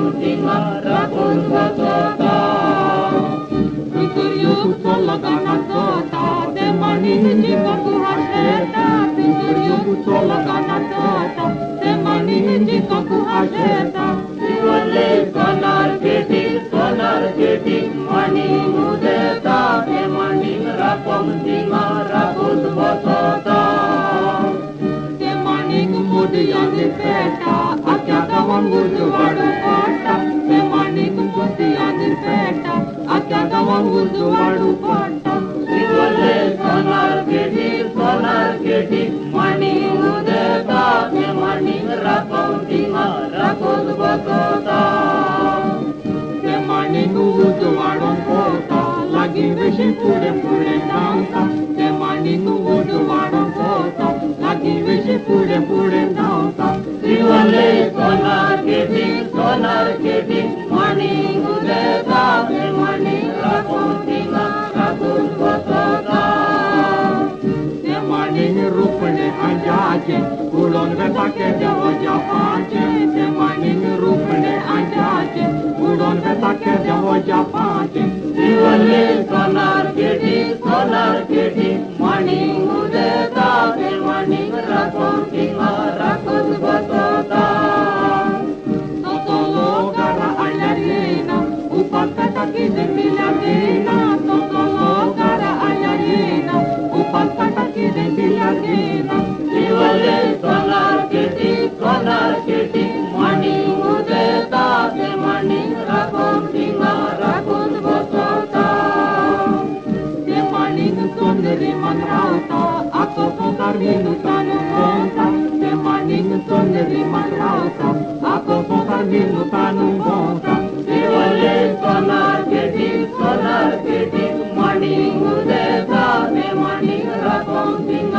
rapuntinga, rapun batota. Pinturyu kutola gana tota, te maning jika ku haseta. Pinturyu kutola gana tota, te maning jika ku haseta. Siwale sonar keti, maning udeta, te maning rapuntinga, rapun batota. Te maning mudiyani peta, akya gawan gudu vadu kota. Te maning mudiyani peta, akya gawan gudu vadu kota. Siwale sonar keti, maning udeta, te maning rapuntinga, rapun batota. Te maning gudu vadu kota, lagi vishi pure nanta. Te maning gudu vadu kota, lagi vishi pure nanta. Siwale sonar keti, maning udeta, te maning rapuntinga, rapun batota. Te maning rupne anjaje, kulon vetake devoja panche. Te maning rupne anjaje, kulon vetake devoja panche. Siwale sonar keti, maning udeta, te maning rapuntinga, rapun batota. Totolo gara ayarina, upataka kide miladina. Totolo gara ayarina, upataka kide miladina. Siwale sonar keti, maning udeta, te maning rapuntinga, rapun batota. Te maning sonderi manrauta, ako sontar minutanu bonta. Te maning sonderi manrauta, ako sontar minutanu bonta. Siwale sonar keti, maning udeta, te maning rapuntinga.